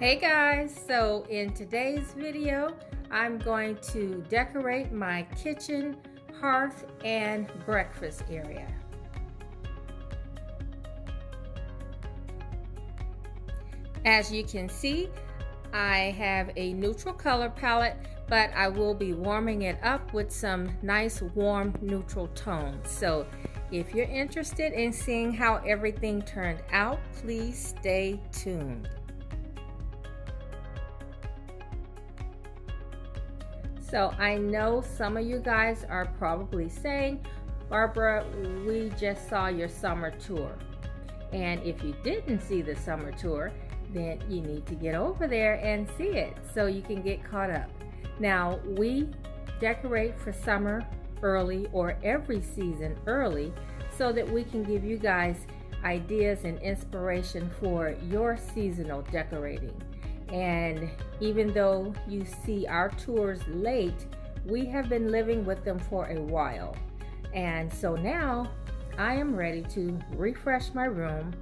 Hey guys, so in today's video I'm going to decorate my kitchen, hearth, and breakfast area. As you can see, I have a neutral color palette, but I will be warming it up with some nice warm neutral tones. So if you're interested in seeing how everything turned out, please stay tuned. So I know some of you guys are probably saying, Barbara, we just saw your summer tour. And if you didn't see the summer tour, then you need to get over there and see it so you can get caught up. Now, we decorate for summer early, or every season early, so that we can give you guys ideas and inspiration for your seasonal decorating. And even though you see our tours late, we have been living with them for a while. And so now I am ready to refresh my room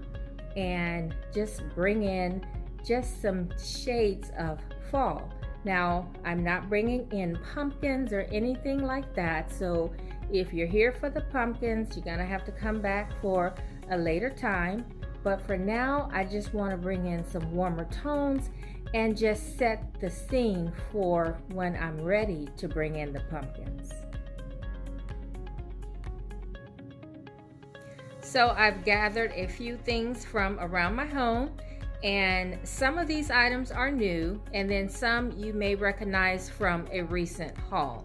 and just bring in just some shades of fall. Now, I'm not bringing in pumpkins or anything like that. So if you're here for the pumpkins, you're gonna have to come back for a later time. But for now, I just wanna bring in some warmer tones and just set the scene for when I'm ready to bring in the pumpkins. So I've gathered a few things from around my home, and some of these items are new, and then some you may recognize from a recent haul.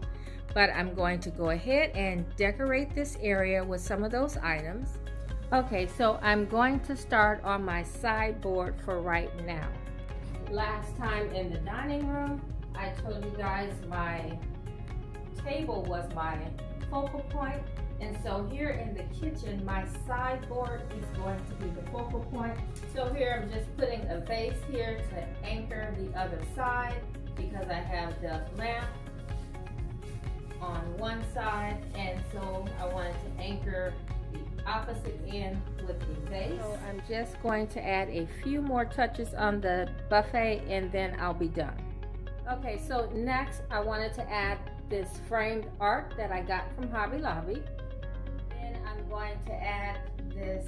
But I'm going to go ahead and decorate this area with some of those items. Okay, so I'm going to start on my sideboard for right now. Last time in the dining room, I told you guys my table was my focal point. And so here in the kitchen, my sideboard is going to be the focal point. So here I'm just putting a vase here to anchor the other side, because I have the lamp on one side, and so I wanted to anchor the opposite end with the vase. So I'm just going to add a few more touches on the buffet and then I'll be done. Okay, so next I wanted to add this framed art that I got from Hobby Lobby. Then I'm going to add this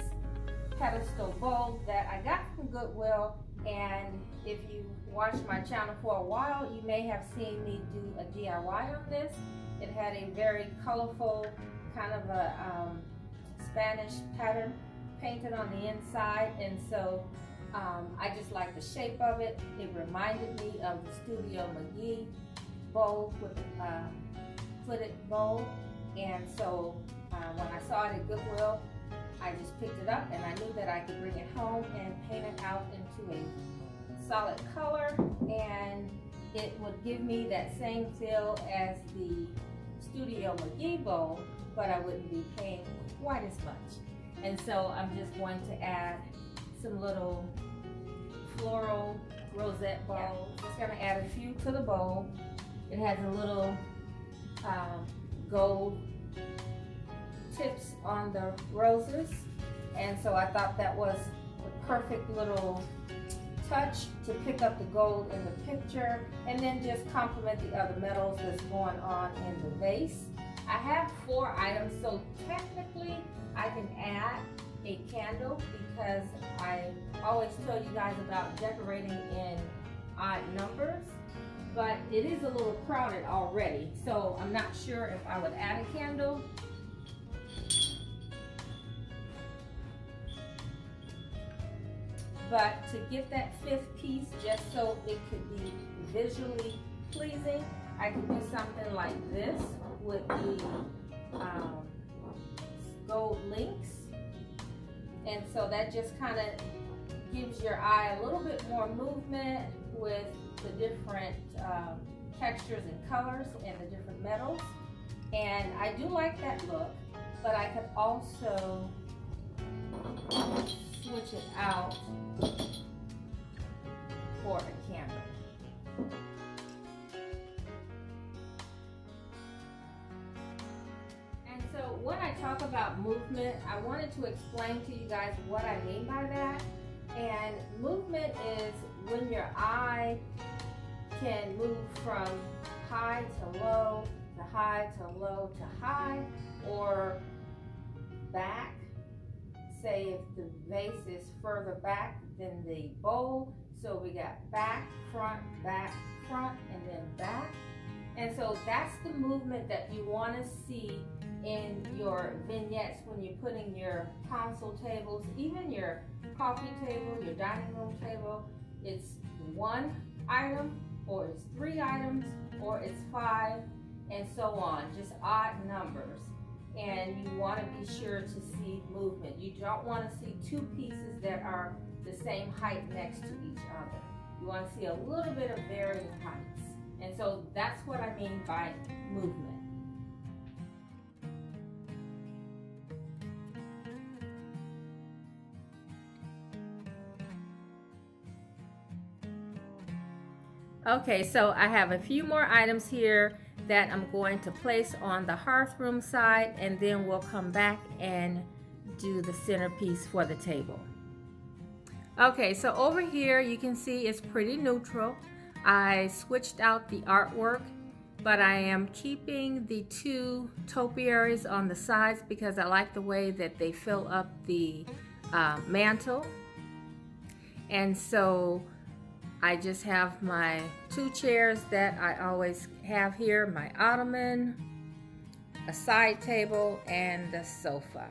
pedestal bowl that I got from Goodwill, and if you watched my channel for a while, you may have seen me do a DIY on this. It had a very colorful kind of a Spanish pattern painted on the inside, and so I just like the shape of it. It reminded me of the Studio McGee bowl with the footed bowl, and so when I saw it at Goodwill, I just picked it up, and I knew that I could bring it home and paint it out into a solid color, and it would give me that same feel as the Studio McGee bowl, but I wouldn't be paying quite as much. And so I'm just going to add some little floral rosette bowls. Just gonna add a few to the bowl. It has a little gold tips on the roses, and so I thought that was the perfect little touch to pick up the gold in the picture and then just complement the other metals that's going on in the vase. I have 4 items, so technically I can add a candle, because I always tell you guys about decorating in odd numbers, but it is a little crowded already, so I'm not sure if I would add a candle. But to get that 5th piece, just so it could be visually pleasing, I could do something like this with the gold links. And so that just kind of gives your eye a little bit more movement with the different textures and colors and the different metals. And I do like that look, but I could also switch it out for a candle. And so when I talk about movement, I wanted to explain to you guys what I mean by that. And movement is when your eye can move from high to low, to high to low to high, or back, say if the vase is further back than the bowl, so we got back, front, and then back. And so that's the movement that you want to see in your vignettes when you're putting your console tables, even your coffee table, your dining room table. It's one item, or it's 3 items, or it's 5, and so on, just odd numbers. And you want to be sure to see movement. You don't want to see 2 pieces that are the same height next to each other. You want to see a little bit of varying heights. And so that's what I mean by movement. Okay, so I have a few more items here that I'm going to place on the hearth room side, and then we'll come back and do the centerpiece for the table. Okay, so over here you can see it's pretty neutral. I switched out the artwork, but I am keeping the 2 topiaries on the sides because I like the way that they fill up the mantle. And so I just have my 2 chairs that I always have here, my ottoman, a side table, and the sofa.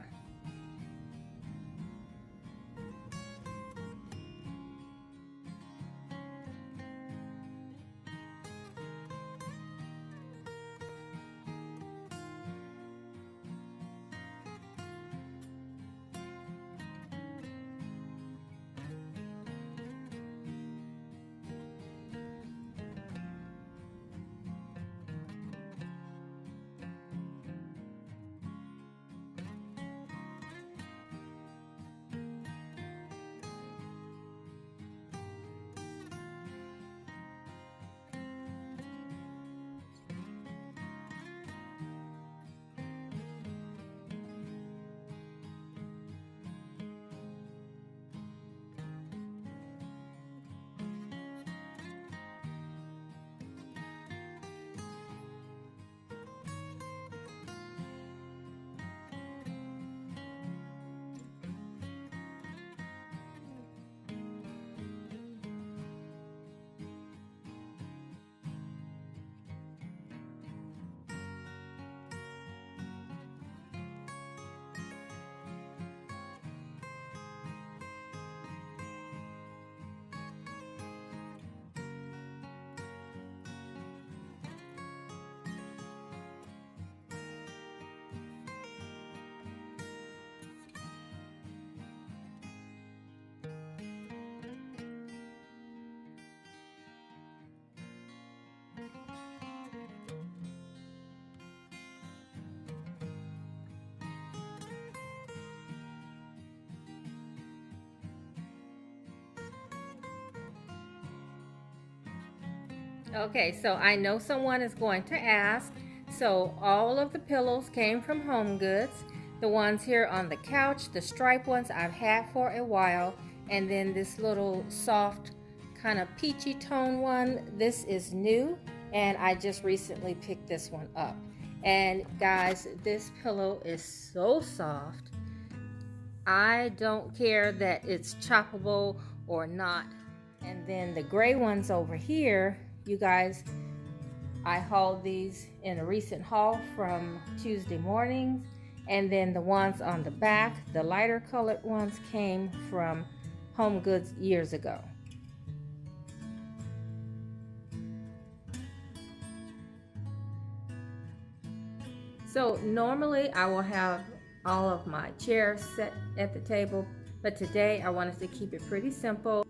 Okay, so I know someone is going to ask. So all of the pillows came from Home Goods. The ones here on the couch, the striped ones I've had for a while, and then this little soft kind of peachy tone one, this is new, and I just recently picked this one up. And guys, this pillow is so soft. I don't care that it's choppable or not. And then the gray ones over here, you guys, I hauled these in a recent haul from Tuesday mornings. And then the ones on the back, the lighter colored ones, came from Home Goods years ago. So normally I will have all of my chairs set at the table, but today I wanted to keep it pretty simple.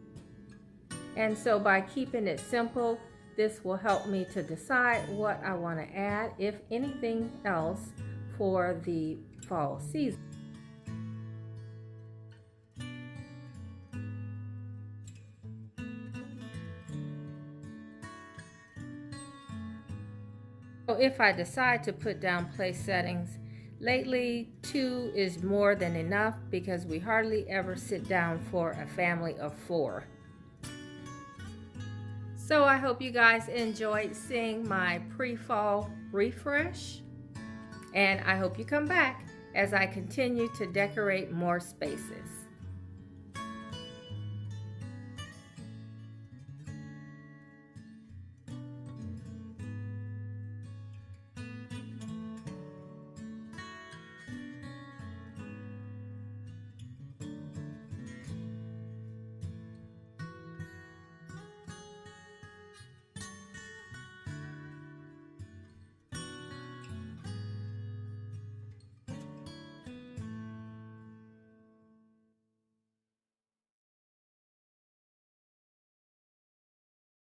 And so by keeping it simple, this will help me to decide what I want to add, if anything else, for the fall season. So if I decide to put down place settings, lately 2 is more than enough because we hardly ever sit down for a family of 4. So I hope you guys enjoyed seeing my pre-fall refresh, and I hope you come back as I continue to decorate more spaces.